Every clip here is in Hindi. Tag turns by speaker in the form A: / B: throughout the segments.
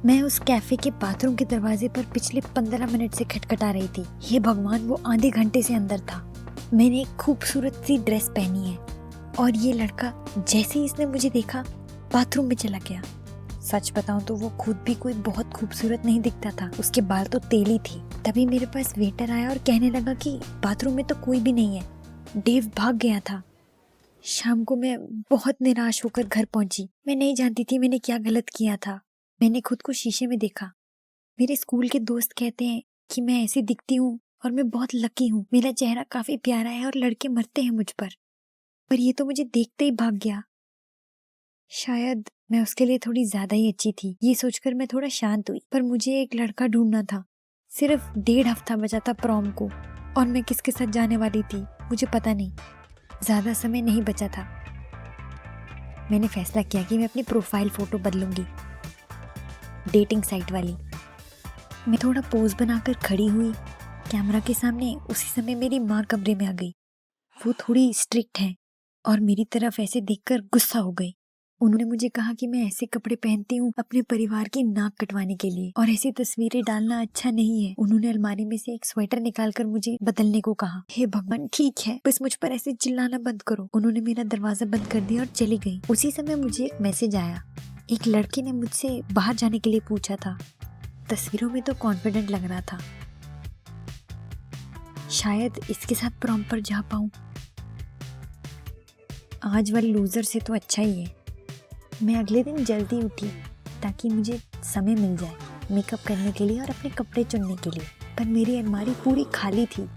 A: मैं उस कैफे के बाथरूम के दरवाजे पर पिछले 15 मिनट से खटखटा रही थी। हे भगवान, वो आधे घंटे से अंदर था। मैंने एक खूबसूरत सी ड्रेस पहनी है और ये लड़का जैसे ही इसने मुझे देखा बाथरूम में चला गया। सच बताऊं तो वो खुद भी कोई बहुत खूबसूरत नहीं दिखता था, उसके बाल तो तेली थी। तभी मेरे पास वेटर आया और कहने लगा कि बाथरूम में तो कोई भी नहीं है, डेव भाग गया था। शाम को मैं बहुत निराश होकर घर पहुंची। मैं नहीं जानती थी मैंने क्या गलत किया था। मैंने खुद को शीशे में देखा। मेरे स्कूल के दोस्त कहते हैं कि मैं ऐसी दिखती हूँ और मैं बहुत लकी हूँ। मेरा चेहरा काफी प्यारा है और लड़के मरते हैं मुझ पर ये तो मुझे देखते ही भाग गया। शायद मैं उसके लिए थोड़ी ज्यादा ही अच्छी थी, ये सोचकर मैं थोड़ा शांत हुई। पर मुझे एक लड़का ढूंढना था। सिर्फ 1.5 हफ्ता बचा था प्रॉम को और मैं किसके साथ जाने वाली थी मुझे पता नहीं। ज्यादा समय नहीं बचा था। मैंने फैसला किया कि मैं अपनी प्रोफाइल फोटो बदलूंगी, डेटिंग साइट वाली। मैं थोड़ा पोज बनाकर खड़ी हुई कैमरा के सामने। उसी समय मेरी माँ कमरे में आ गई। वो थोड़ी स्ट्रिक्ट है और मेरी तरफ ऐसे देखकर गुस्सा हो गई। उन्होंने मुझे कहा कि मैं ऐसे कपड़े पहनती हूँ अपने परिवार की नाक कटवाने के लिए और ऐसी तस्वीरें डालना अच्छा नहीं है। उन्होंने अलमारी में से एक स्वेटर निकालकर मुझे बदलने को कहा। हे भगवान, ठीक है, बस मुझ पर ऐसे चिल्लाना बंद करो। उन्होंने मेरा दरवाजा बंद कर दिया और चली गई। उसी समय मुझे एक मैसेज आया। एक लड़के ने मुझसे बाहर जाने के लिए पूछा था। तस्वीरों में तो कॉन्फिडेंट लग रहा था। शायद इसके साथ प्रॉम पर जा पाऊं। आज वाले लूजर से तो अच्छा ही है। मैं अगले दिन जल्दी उठी ताकि मुझे समय मिल जाए मेकअप करने के लिए और अपने कपड़े चुनने के लिए। पर मेरी अलमारी पूरी खाली थी।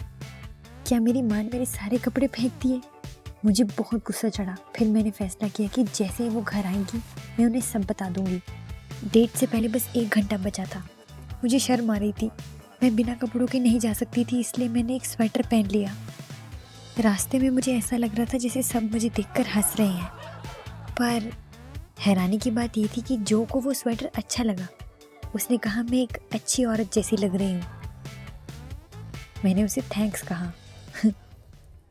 A: क्या मेरी माँ ने मेरे सारे कपड़े फेंक दिए? मुझे बहुत गुस्सा चढ़ा। फिर मैंने फैसला किया कि जैसे ही वो घर आएंगी मैं उन्हें सब बता दूंगी। डेट से पहले बस 1 घंटा बचा था। मुझे शर्म आ रही थी। मैं बिना कपड़ों के नहीं जा सकती थी, इसलिए मैंने एक स्वेटर पहन लिया। रास्ते में मुझे ऐसा लग रहा था जैसे सब मुझे देखकर हंस रहे हैं। पर हैरानी की बात ये थी कि जो को वो स्वेटर अच्छा लगा। उसने कहा मैं एक अच्छी औरत जैसी लग रही हूँ। मैंने उसे थैंक्स कहा।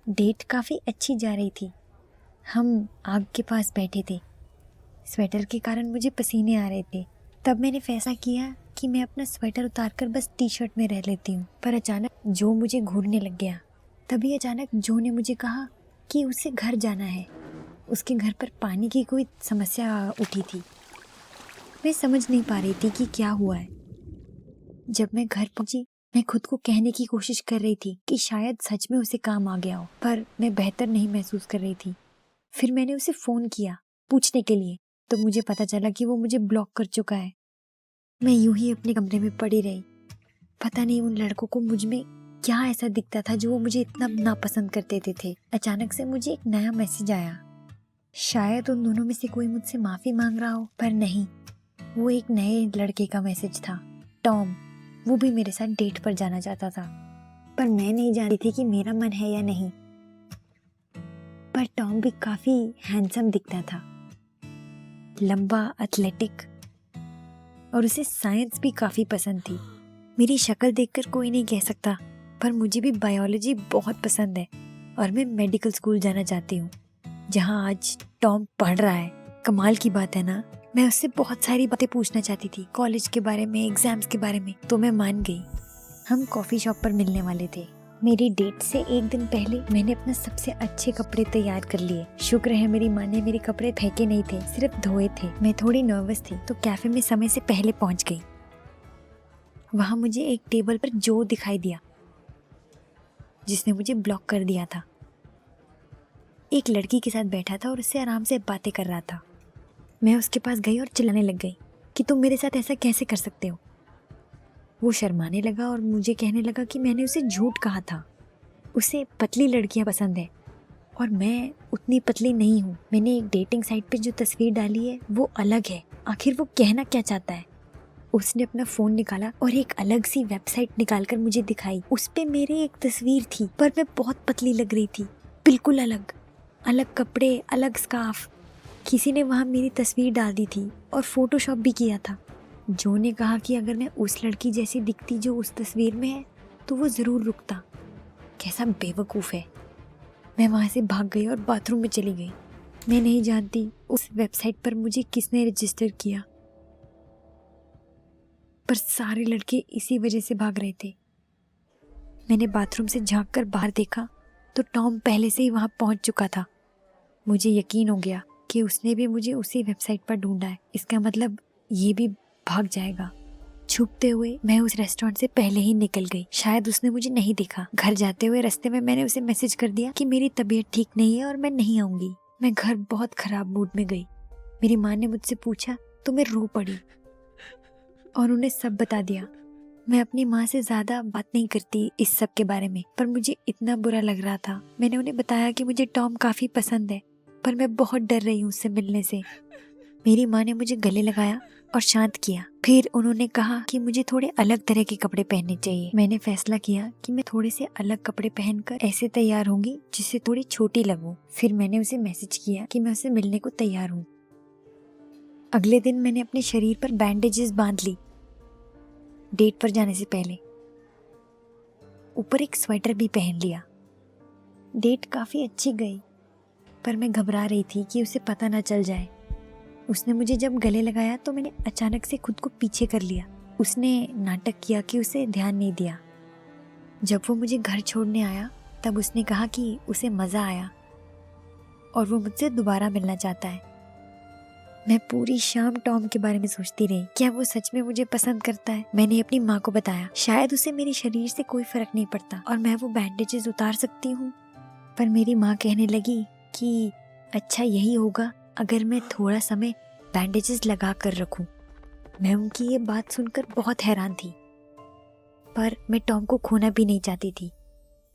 A: डेट काफ़ी अच्छी जा रही थी। हम आग के पास बैठे थे। स्वेटर के कारण मुझे पसीने आ रहे थे। तब मैंने फैसला किया कि मैं अपना स्वेटर उतारकर बस टी-शर्ट में रह लेती हूँ। पर अचानक जो मुझे घूरने लग गया। तभी अचानक जो ने मुझे कहा कि उसे घर जाना है। उसके घर पर पानी की कोई समस्या उठी थी। मैं समझ नहीं पा रही थी कि क्या हुआ है। जब मैं घर पहुंची मैं खुद को कहने की कोशिश कर रही थी कि शायद सच में उसे काम आ गया हो, पर मैं बेहतर नहीं महसूस कर रही थी। फिर मैंने उसे फ़ोन किया पूछने के लिए, तो मुझे पता चला कि वो मुझे ब्लॉक कर चुका है। मैं यूं ही अपने कमरे में पड़ी रही। पता नहीं उन लड़कों को मुझ में क्या ऐसा दिखता था जो वो मुझे इतना नापसंद करते थे। अचानक से मुझे एक नया मैसेज आया। शायद उन दोनों में से कोई मुझसे माफ़ी मांग रहा हो, पर नहीं, वो एक नए लड़के का मैसेज था, टॉम। वो भी मेरे साथ डेट पर जाना चाहता था, पर मैं नहीं जानती थी कि मेरा मन है या नहीं। पर टॉम भी काफ़ी हैंडसम दिखता था, लंबा, एथलेटिक, और उसे साइंस भी काफ़ी पसंद थी। मेरी शक्ल देखकर कोई नहीं कह सकता, पर मुझे भी बायोलॉजी बहुत पसंद है और मैं मेडिकल स्कूल जाना चाहती हूँ जहाँ आज टॉम पढ़ रहा है। कमाल की बात है ना। मैं उससे बहुत सारी बातें पूछना चाहती थी, कॉलेज के बारे में, एग्जाम्स के बारे में, तो मैं मान गई। हम कॉफ़ी शॉप पर मिलने वाले थे। मेरी डेट से 1 दिन पहले मैंने अपने सबसे अच्छे कपड़े तैयार कर लिए। शुक्र है मेरी माँ ने मेरे कपड़े फेंके नहीं थे, सिर्फ धोए थे। मैं थोड़ी नर्वस थी तो कैफे में समय से पहले पहुंच गई। वहाँ मुझे एक टेबल पर जो दिखाई दिया जिसने मुझे ब्लॉक कर दिया था। एक लड़की के साथ बैठा था और उससे आराम से बातें कर रहा था। मैं उसके पास गई और चिल्लाने लग गई कि तुम मेरे साथ ऐसा कैसे कर सकते हो। वो शर्माने लगा और मुझे कहने लगा कि मैंने उसे झूठ कहा था। उसे पतली लड़कियां पसंद है और मैं उतनी पतली नहीं हूँ। मैंने एक डेटिंग साइट पे जो तस्वीर डाली है वो अलग है। आखिर वो कहना क्या चाहता है। उसने अपना फ़ोन निकाला और एक अलग सी वेबसाइट निकालकर मुझे दिखाई। उस पे मेरी एक तस्वीर थी, पर मैं बहुत पतली लग रही थी, बिल्कुल अलग। अलग कपड़े, अलग स्कार्फ। किसी ने वहाँ मेरी तस्वीर डाल दी थी और फोटोशॉप भी किया था। जो ने कहा कि अगर मैं उस लड़की जैसी दिखती जो उस तस्वीर में है तो वो ज़रूर रुकता। कैसा बेवकूफ़ है। मैं वहाँ से भाग गई और बाथरूम में चली गई। मैं नहीं जानती उस वेबसाइट पर मुझे किसने रजिस्टर किया। पर सारे लड़के इसी वजह से भाग रहे थे। मैंने बाथरूम से झांक कर बाहर देखा तो टॉम पहले से ही वहां पहुंच चुका था। मुझे यकीन हो गया कि उसने भी मुझे उसी वेबसाइट पर ढूंढा है। इसका मतलब ये भी भाग जाएगा। छुपते हुए मैं उस रेस्टोरेंट से पहले ही निकल गई। शायद उसने मुझे नहीं देखा। घर जाते हुए रास्ते में मैंने उसे मैसेज कर दिया कि मेरी तबीयत ठीक नहीं है और मैं नहीं आऊंगी। मैं घर बहुत खराब मूड में गई। मेरी माँ ने मुझसे पूछा तो मैं रो पड़ी और उन्हें सब बता दिया। मैं अपनी माँ से ज्यादा बात नहीं करती इस सब के बारे में, पर मुझे इतना बुरा लग रहा था। मैंने उन्हें बताया कि मुझे टॉम काफी पसंद है, पर मैं बहुत डर रही हूँ उससे मिलने से। मेरी माँ ने मुझे गले लगाया और शांत किया। फिर उन्होंने कहा कि मुझे थोड़े अलग तरह के कपड़े पहनने चाहिए। मैंने फैसला किया कि मैं थोड़े से अलग कपड़े पहनकर ऐसे तैयार होंगी जिससे थोड़ी छोटी लगूं। फिर मैंने उसे मैसेज किया कि मैं उसे मिलने को तैयार हूँ। अगले दिन मैंने अपने शरीर पर बैंडेजेस बांध ली डेट पर जाने से पहले। ऊपर एक स्वेटर भी पहन लिया। डेट काफी अच्छी गई, पर मैं घबरा रही थी कि उसे पता ना चल जाए। उसने मुझे जब गले लगाया तो मैंने अचानक से खुद को पीछे कर लिया। उसने नाटक किया कि उसे ध्यान नहीं दिया। जब वो मुझे घर छोड़ने आया तब उसने कहा कि उसे मजा आया और वो मुझसे दोबारा मिलना चाहता है। मैं पूरी शाम टॉम के बारे में सोचती रही। क्या वो सच में मुझे पसंद करता है? मैंने अपनी माँ को बताया। शायद उसे मेरे शरीर से कोई फर्क नहीं पड़ता और मैं वो बैंडेजेस उतार सकती हूँ। पर मेरी माँ कहने लगी कि अच्छा यही होगा अगर मैं थोड़ा समय बैंडेजेस लगा कर रखूं। मैं उनकी ये बात सुनकर बहुत हैरान थी, पर मैं टॉम को खोना भी नहीं चाहती थी।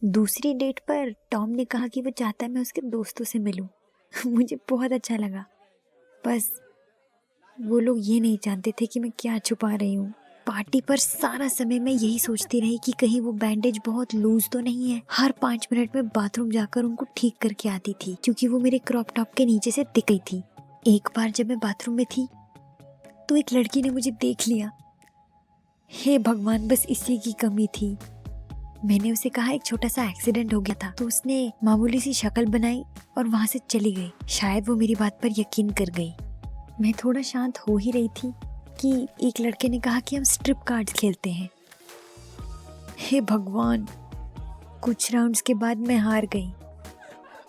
A: दूसरी डेट पर टॉम ने कहा कि वो चाहता है मैं उसके दोस्तों से मिलूं। मुझे बहुत अच्छा लगा। बस वो लोग ये नहीं जानते थे कि मैं क्या छुपा रही हूँ। पार्टी पर सारा समय मैं यही सोचती रही कि कहीं वो बैंडेज बहुत लूज तो नहीं है। हर 5 मिनट में बाथरूम जाकर उनको ठीक करके आती थी, क्योंकि वो मेरे क्रॉप टॉप के नीचे से दिख गई थी। एक बार जब मैं बाथरूम में थी तो एक लड़की ने मुझे देख लिया। हे भगवान, बस इसी की कमी थी। मैंने उसे कहा एक छोटा सा एक्सीडेंट हो गया था, तो उसने मामूली सी शक्ल बनाई और वहां से चली गई। शायद वो मेरी बात पर यकीन कर गई। मैं थोड़ा शांत हो ही रही थी कि एक लड़के ने कहा कि हम स्ट्रिप कार्ड्स खेलते हैं। हे भगवान, कुछ राउंड्स के बाद मैं हार गई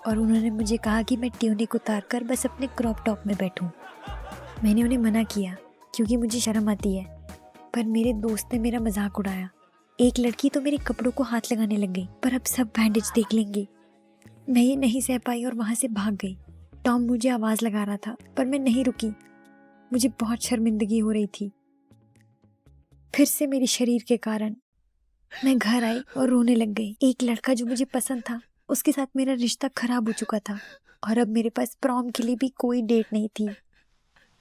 A: और उन्होंने मुझे कहा कि मैं ट्यूनिक उतार कर बस अपने क्रॉप टॉप में बैठूं। मैंने उन्हें मना किया क्योंकि मुझे शर्म आती है, पर मेरे दोस्त ने मेरा मजाक उड़ाया। एक लड़की तो मेरे कपड़ों को हाथ लगाने लग गई, पर अब सब बैंडेज देख लेंगे। मैं ये नहीं सह पाई और वहां से भाग गई। टॉम मुझे आवाज लगा रहा था, पर मैं नहीं रुकी। मुझे बहुत शर्मिंदगी हो रही थी। फिर से मेरे शरीर के कारण मैं घर आई और रोने लग गई। एक लड़का जो मुझे पसंद था, उसके साथ मेरा रिश्ता खराब हो चुका था और अब मेरे पास प्रॉम के लिए भी कोई डेट नहीं थी।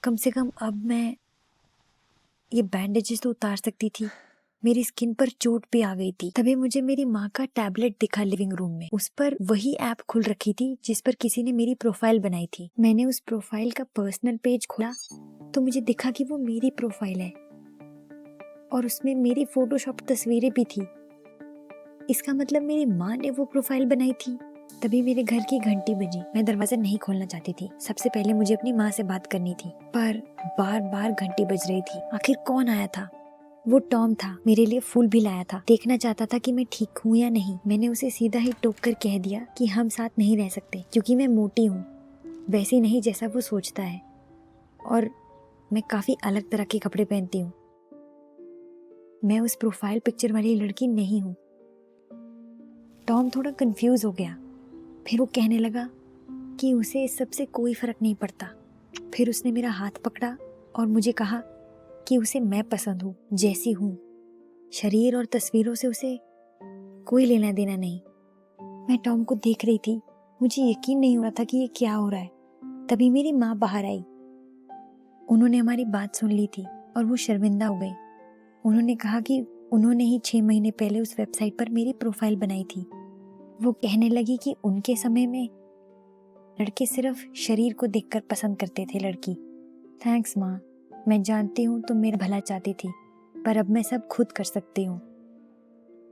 A: कम से कम अब मैं ये बैंडेजेस तो उतार सकती थी। मेरी स्किन पर चोट भी आ गई थी। तभी मुझे मेरी माँ का टैबलेट दिखा लिविंग रूम में। उस पर वही ऐप खुल रखी थी जिस पर किसी ने मेरी प्रोफाइल बनाई थी। मैंने उस प्रोफाइल का पर्सनल पेज खोला तो मुझे दिखा कि वो मेरी प्रोफाइल है और उसमें मेरी फोटोशॉप तस्वीरें भी थी। इसका मतलब मेरी माँ ने वो प्रोफाइल बनाई थी। तभी मेरे घर की घंटी बजी। मैं दरवाजा नहीं खोलना चाहती थी। सबसे पहले मुझे अपनी माँ से बात करनी थी, पर बार बार घंटी बज रही थी। आखिर कौन आया था? वो टॉम था। मेरे लिए फूल भी लाया था। देखना चाहता था कि मैं ठीक हूँ या नहीं। मैंने उसे सीधा ही टोक कर कह दिया कि हम साथ नहीं रह सकते, क्योंकि मैं मोटी हूँ, वैसी नहीं जैसा वो सोचता है, और मैं काफी अलग तरह के कपड़े पहनती हूँ। मैं उस प्रोफाइल पिक्चर वाली लड़की नहीं हूँ। टॉम थोड़ा कंफ्यूज हो गया। फिर वो कहने लगा कि उसे इस सब से कोई फर्क नहीं पड़ता। फिर उसने मेरा हाथ पकड़ा और मुझे कहा कि उसे मैं पसंद हूँ जैसी हूँ। शरीर और तस्वीरों से उसे कोई लेना देना नहीं। मैं टॉम को देख रही थी। मुझे यकीन नहीं हो रहा था कि ये क्या हो रहा है। तभी मेरी माँ बाहर आई। उन्होंने हमारी बात सुन ली थी और वो शर्मिंदा हो गई। उन्होंने कहा कि उन्होंने ही 6 महीने पहले उस वेबसाइट पर मेरी प्रोफाइल बनाई थी। वो कहने लगी कि उनके समय में लड़के सिर्फ शरीर को देखकर पसंद करते थे लड़की। थैंक्स माँ, मैं जानती हूँ तुम मेरा भला चाहती थी, पर अब मैं सब खुद कर सकती हूँ।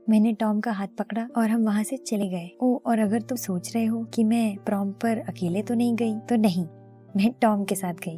A: मैंने टॉम का हाथ पकड़ा और हम वहाँ से चले गए। ओ, और अगर तुम सोच रहे हो कि मैं प्रॉम पर अकेले तो नहीं गई, तो नहीं, मैं टॉम के साथ गई।